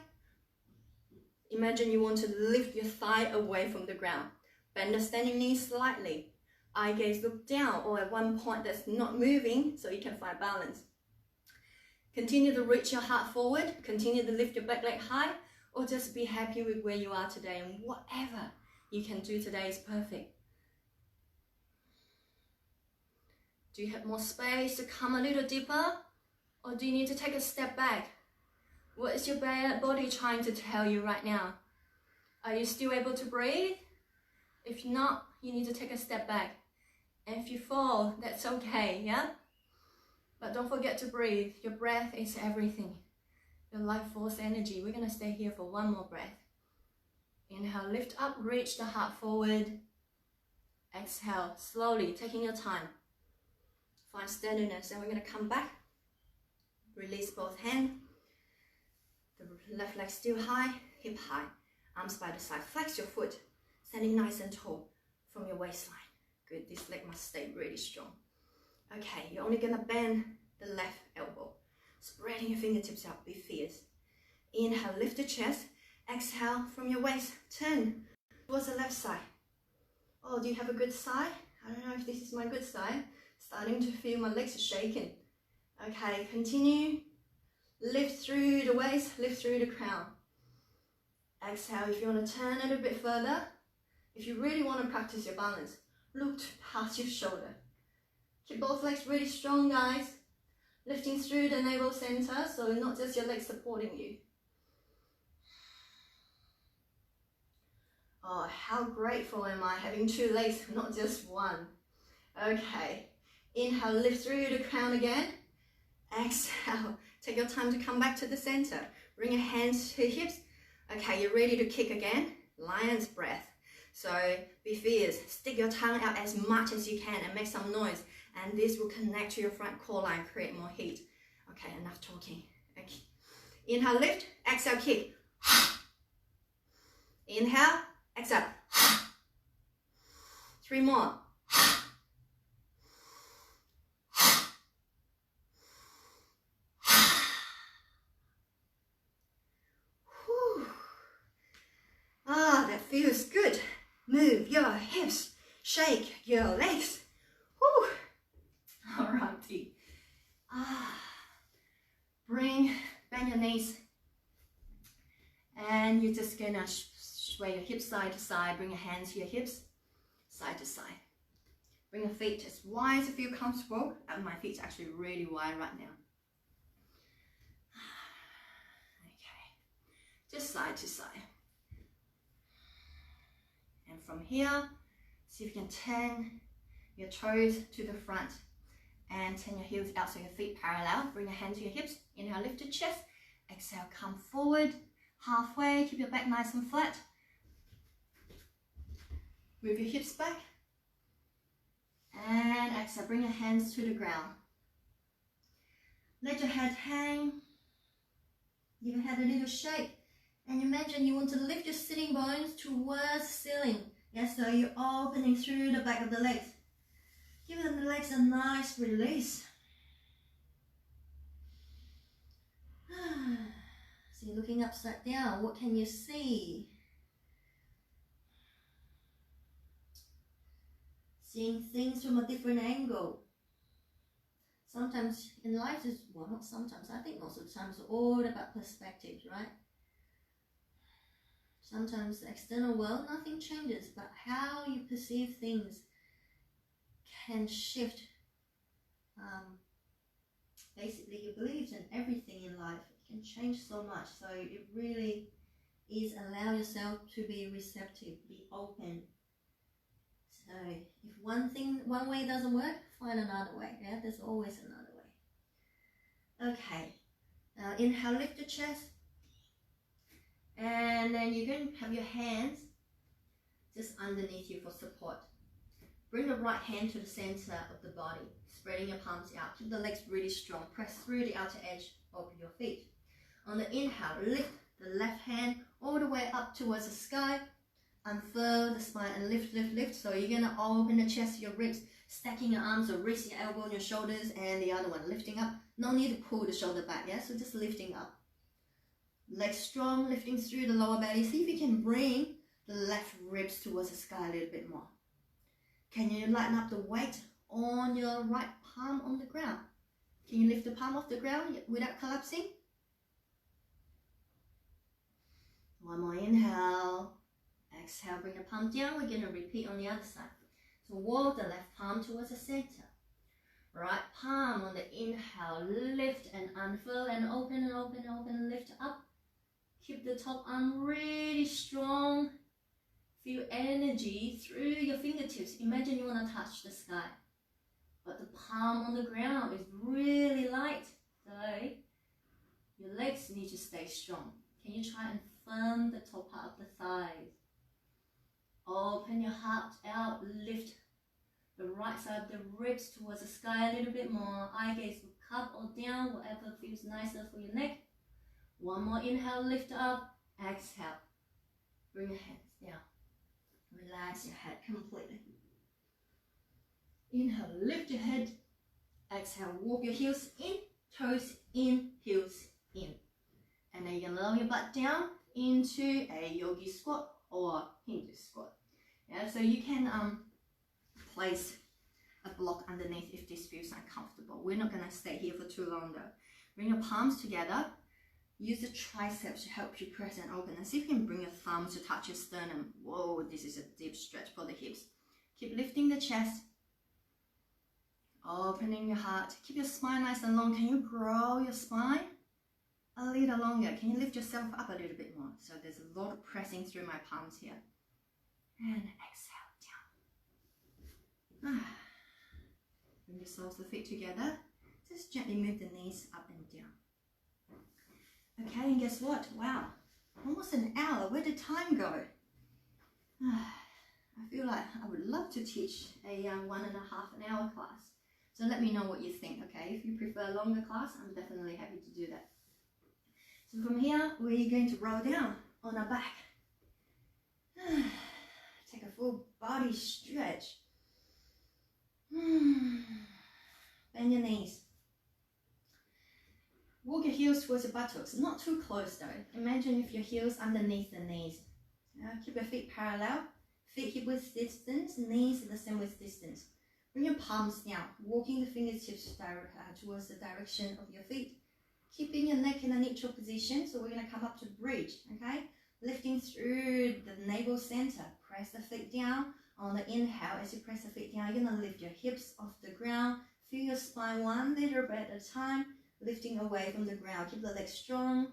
Imagine you want to lift your thigh away from the ground. Bend the standing knee slightly. Eye gaze look down or at one point that's not moving so you can find balance. Continue to reach your heart forward. Continue to lift your back leg high or just be happy with where you are today, and whatever you can do today is perfect. Do you have more space to come a little deeper, or do you need to take a step back? What is your body trying to tell you right now? Are you still able to breathe? If not, you need to take a step back. And if you fall, that's okay, yeah? But don't forget to breathe. Your breath is everything. Your life force energy. We're going to stay here for one more breath. Inhale, lift up, reach the heart forward. Exhale, slowly, taking your time. Find steadiness, and we're going to come back. Release both hands. The left leg still high, hip high. Arms by the side. Flex your foot, standing nice and tall from your waistline. Good, this leg must stay really strong. Okay, you're only going to bend the left elbow. Spreading your fingertips out, be fierce. Inhale, lift the chest. Exhale from your waist, turn towards the left side. Oh, do you have a good side? I don't know if this is my good side. Starting to feel my legs shaking. Okay, continue. Lift through the waist, lift through the crown. Exhale, if you want to turn a little bit further. If you really want to practice your balance, look past your shoulder. Keep both legs really strong, guys. Lifting through the navel center, so not just your legs supporting you. Oh, how grateful am I having 2 legs, not just one. Okay, inhale, lift through the crown again. Exhale, Take your time to come back to the center. Bring your hands to hips. Okay, you're ready to kick again. Lion's breath. So be fierce. Stick your tongue out as much as you can and make some noise. And this will connect to your front core line, create more heat. Okay, enough talking. Okay. Inhale, lift. Exhale, kick. Inhale, exhale. 3 more. Ah, that feels good. Move your hips. Shake your legs. Whew. Alrighty. Bend your knees. And you're just gonna sway your hips side to side. Bring your hands to your hips, side to side. Bring your feet as wide as you feel comfortable. And my feet's actually really wide right now. Okay, just side to side. And from here, see if you can turn your toes to the front and turn your heels out so your feet parallel. Bring your hand to your hips. Inhale, lift your chest. Exhale, come forward. Halfway, keep your back nice and flat. Move your hips back. And exhale, bring your hands to the ground. Let your head hang. Give your head a little shake. And imagine you want to lift your sitting bones towards the ceiling. Yes, so you're opening through the back of the legs. Give the legs a nice release. So you're looking upside down. What can you see? Seeing things from a different angle. Sometimes in life is, well, not sometimes, I think most of the time it's all about perspective, right? Sometimes the external world, nothing changes, but how you perceive things can shift basically your beliefs and everything in life. It can change so much. So it really is allow yourself to be receptive, be open. So if one way doesn't work, find another way. Yeah, there's always another way. Okay, now inhale, lift the chest. And then you're going to have your hands just underneath you for support. Bring the right hand to the center of the body, spreading your palms out. Keep the legs really strong. Press through the outer edge of your feet. On the inhale, lift the left hand all the way up towards the sky. Unfurl the spine and lift, lift, lift. So you're going to open the chest, your ribs, stacking your arms or wrist, your elbow on your shoulders, and the other one lifting up. No need to pull the shoulder back, yeah? So just lifting up. Legs strong, lifting through the lower belly. See if you can bring the left ribs towards the sky a little bit more. Can you lighten up the weight on your right palm on the ground? Can you lift the palm off the ground without collapsing? One more inhale. Exhale, bring the palm down. We're going to repeat on the other side. So walk the left palm towards the center. Right palm on the inhale. Lift and unfurl and open and open and open and lift up. Keep the top arm really strong. Feel energy through your fingertips. Imagine you want to touch the sky. But the palm on the ground is really light. So your legs need to stay strong. Can you try and firm the top part of the thighs? Open your heart out. Lift the right side of the ribs towards the sky a little bit more. Eye gaze up or down, whatever feels nicer for your neck. One more inhale, lift up. Exhale. Bring your hands down. Relax your head completely. Inhale, lift your head. Exhale, walk your heels in, toes in, heels in. And then you're going to lower your butt down into a yogi squat or Hindu squat. Yeah, so you can place a block underneath if this feels uncomfortable. We're not going to stay here for too long though. Bring your palms together. Use the triceps to help you press and open. And see if you can bring your thumbs to touch your sternum. Whoa, this is a deep stretch for the hips. Keep lifting the chest. Opening your heart. Keep your spine nice and long. Can you grow your spine a little longer? Can you lift yourself up a little bit more? So there's a lot of pressing through my palms here. And exhale down. Bring the soles of the feet together. Just gently move the knees up and down. Okay, and guess what? Wow, almost an hour. Where did time go? I feel like I would love to teach a 1.5 hour class. So let me know what you think, okay? If you prefer a longer class, I'm definitely happy to do that. So from here, we're going to roll down on our back. Take a full body stretch. Bend your knees. Walk your heels towards your buttocks, not too close though. Imagine if your heels underneath the knees. Keep your feet parallel, feet hip width distance, knees the same width distance. Bring your palms down, walking the fingertips towards the direction of your feet. Keeping your neck in a neutral position, so we're going to come up to bridge, okay? Lifting through the navel center, press the feet down. On the inhale, as you press the feet down, you're going to lift your hips off the ground. Feel your spine one little bit at a time, lifting away from the ground. Keep the legs strong.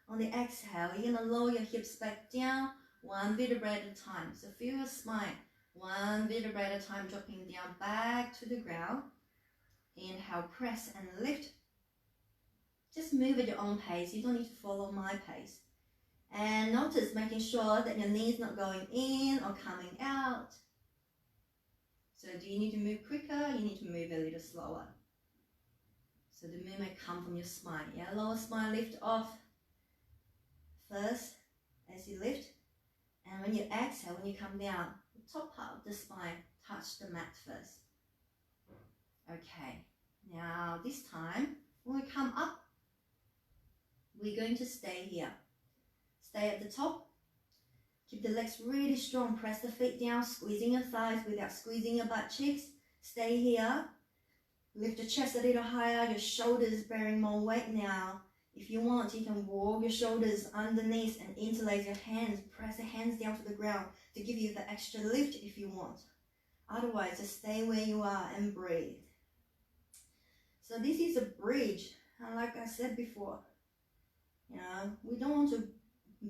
On the exhale, you're going to lower your hips back down, one vertebra at a time. So feel your spine, one vertebra at a time, dropping down back to the ground. Inhale, press and lift. Just move at your own pace. You don't need to follow my pace. And notice making sure that your knee's not going in or coming out. So do you need to move quicker? You need to move a little slower. So the movement comes from your spine. Yeah, lower spine lift off first as you lift. And when you exhale, when you come down, the top part of the spine touch the mat first. Okay, now this time, when we come up, we're going to stay here. Stay at the top. Keep the legs really strong. Press the feet down, squeezing your thighs without squeezing your butt cheeks. Stay here. Lift the chest a little higher, your shoulders bearing more weight now. If you want, you can walk your shoulders underneath and interlace your hands. Press the hands down to the ground to give you the extra lift if you want. Otherwise, just stay where you are and breathe. So this is a bridge. And like I said before, we don't want to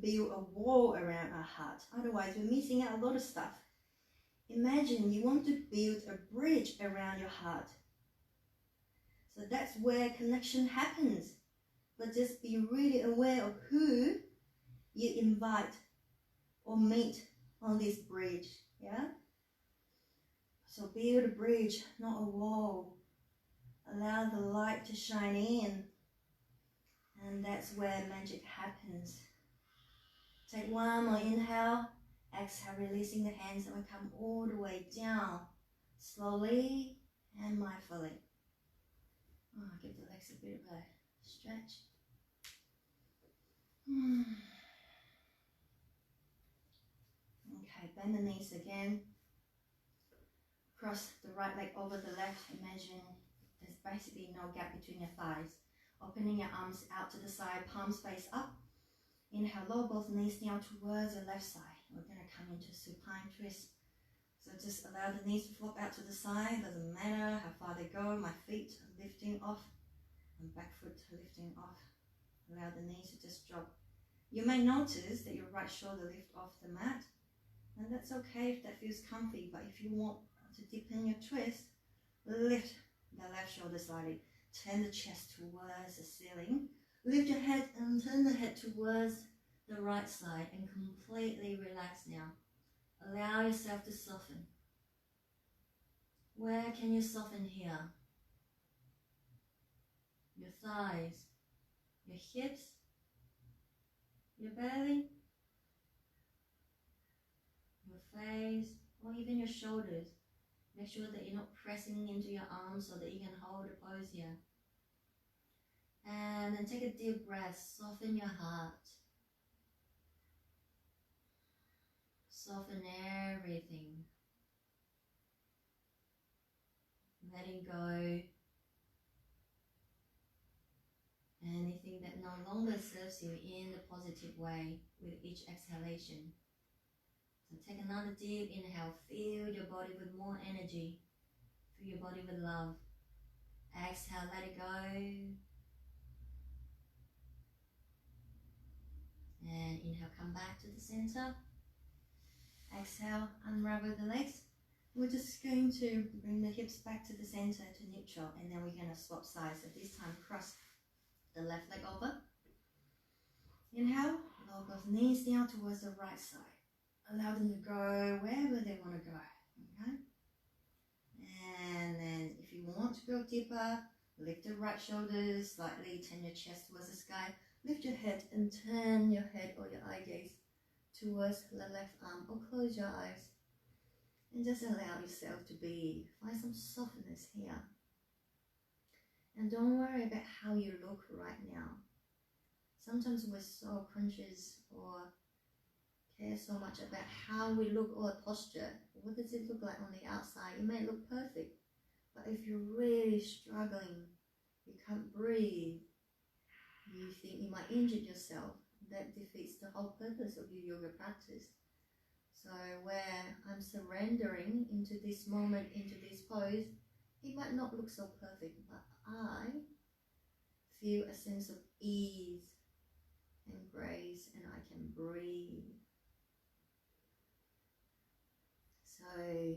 build a wall around our heart. Otherwise, we're missing out a lot of stuff. Imagine you want to build a bridge around your heart. So that's where connection happens. But just be really aware of who you invite or meet on this bridge. Yeah? So build a bridge, not a wall. Allow the light to shine in. And that's where magic happens. Take one more inhale. Exhale, releasing the hands, and we come all the way down. Slowly and mindfully. Give the legs a bit of a stretch. Okay, bend the knees again. Cross the right leg over the left. Imagine there's basically no gap between your thighs. Opening your arms out to the side, palms face up. Inhale, lower both knees down towards the left side. We're going to come into supine twist. So just allow the knees to flop out to the side. Doesn't matter how far they go. My feet are lifting off and back foot lifting off. Allow the knees to just drop. You may notice that your right shoulder lift off the mat. And that's okay if that feels comfy. But if you want to deepen your twist, lift the left shoulder slightly. Turn the chest towards the ceiling. Lift your head and turn the head towards the right side and completely relax now. Allow yourself to soften. Where can you soften here? Your thighs, your hips, your belly, your face, or even your shoulders. Make sure that you're not pressing into your arms so that you can hold the pose here. And then take a deep breath, soften your heart. Soften everything. Letting go anything that no longer serves you in a positive way with each exhalation. So take another deep inhale, fill your body with more energy, fill your body with love. Exhale, let it go. And inhale, come back to the center. Exhale, unravel the legs. We're just going to bring the hips back to the center to neutral, and then we're going to swap sides. So this time cross the left leg over. Inhale, lower both knees down towards the right side. Allow them to go wherever they want to go. Okay? And then if you want to go deeper, lift the right shoulders slightly, turn your chest towards the sky. Lift your head and turn your head or your eye gaze towards the left arm, or close your eyes. And just allow yourself to be. Find some softness here. And don't worry about how you look right now. Sometimes we're so conscious or care so much about how we look or posture. What does it look like on the outside? It may look perfect, but if you're really struggling, you can't breathe, you think you might injure yourself, that defeats the whole purpose of your yoga practice. So where I'm surrendering into this moment, into this pose, it might not look so perfect, but I feel a sense of ease and grace, and I can breathe. So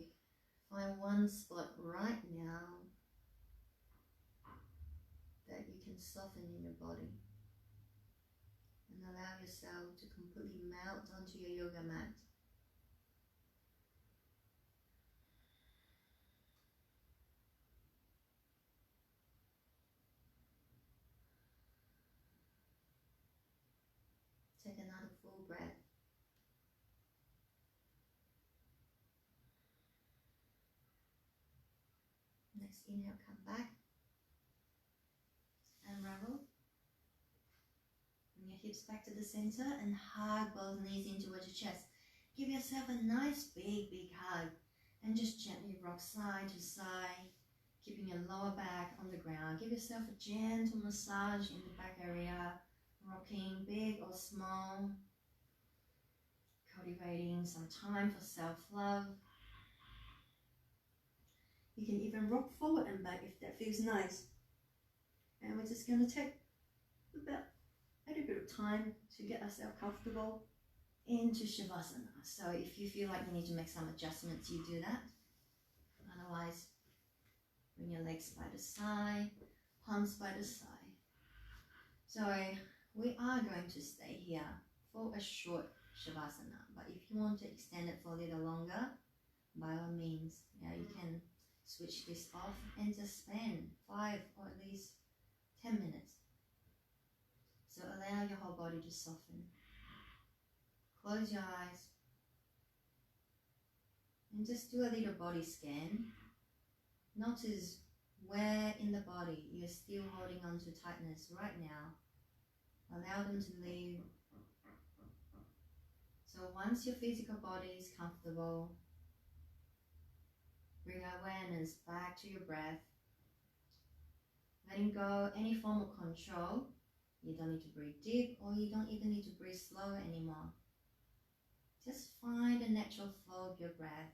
find one spot right now that you can soften in your body, and allow yourself to completely melt onto your yoga mat. Take another full breath. Next inhale, come back. Unravel. Bring your hips back to the center and hug both knees in towards your chest. Give yourself a nice big hug and just gently rock side to side, keeping your lower back on the ground. Give yourself a gentle massage in the back area, rocking big or small, cultivating some time for self-love. You can even rock forward and back if that feels nice. And we're just going to take about a little bit of time to get ourselves comfortable into Shavasana. So if you feel like you need to make some adjustments, you do that. Otherwise, bring your legs by the side, palms by the side. So we are going to stay here for a short Shavasana, but if you want to extend it for a little longer, by all means, you can switch this off and just spend 5 or at least 10 minutes. So allow your whole body to soften. Close your eyes and just do a little body scan. Notice where in the body you're still holding on to tightness right now. Allow them to leave. So once your physical body is comfortable, bring awareness back to your breath. Letting go any form of control. You don't need to breathe deep, or you don't even need to breathe slow anymore. Just find the natural flow of your breath.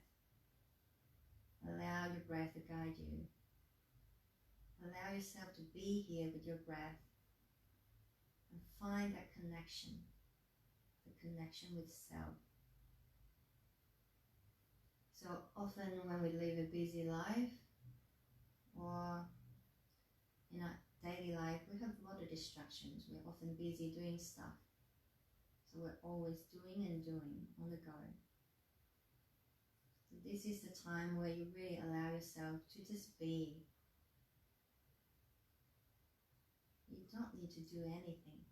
Allow your breath to guide you. Allow yourself to be here with your breath and find that connection, the connection with self. So often when we live a busy life or in our daily life, we have a lot of distractions. We're often busy doing stuff. So we're always doing and doing on the go. So this is the time where you really allow yourself to just be. You don't need to do anything,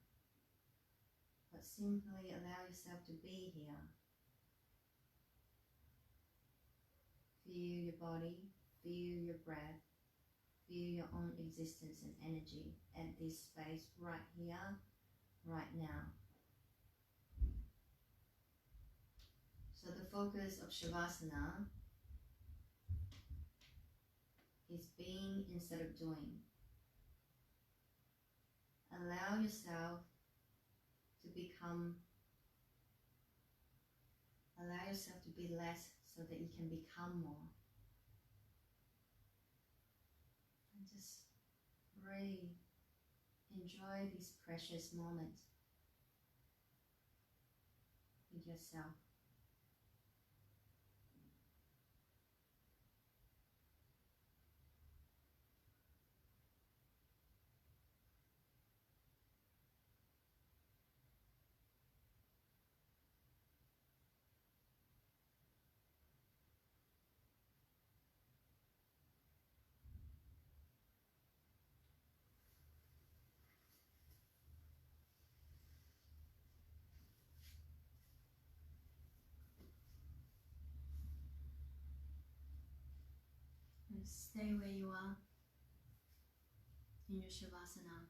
but simply allow yourself to be here. Feel your body, feel your breath, feel your own existence and energy at this space right here, right now. So the focus of Shavasana is being instead of doing. Allow yourself to be less so that you can become more. And just breathe. Enjoy these precious moments with yourself. stay where you are in your Shavasana.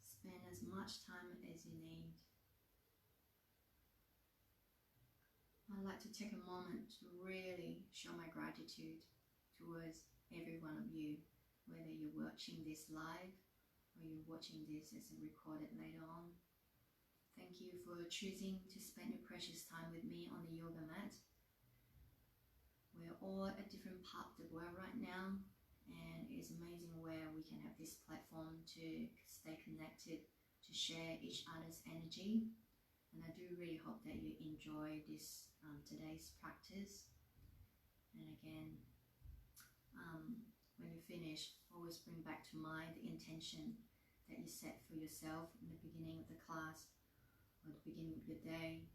Spend as much time as you need. I'd like to take a moment to really show my gratitude towards every one of you, whether you're watching this live or you're watching this as a recorded later on. Thank you for choosing to spend your precious time with me on the yoga mat. We're all at different parts of the world right now, and it's amazing where we can have this platform to stay connected, to share each other's energy. And I do really hope that you enjoy this today's practice. And again, when you finish, always bring back to mind the intention that you set for yourself in the beginning of the class or the beginning of your day.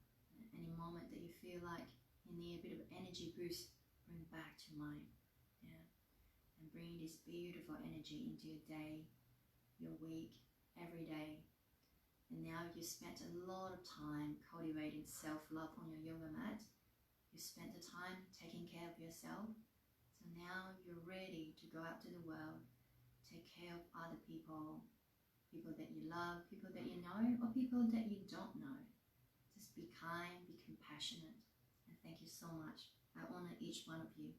Any moment that you feel like you need a bit of energy boost, bring back to mind. Yeah. And bring this beautiful energy into your day, your week, every day. And now you spent a lot of time cultivating self-love on your yoga mat. You spent the time taking care of yourself. So now you're ready to go out to the world, take care of other people, people that you love, people that you know, or people that you don't know. Just be kind, be compassionate. And thank you so much. I honor each one of you.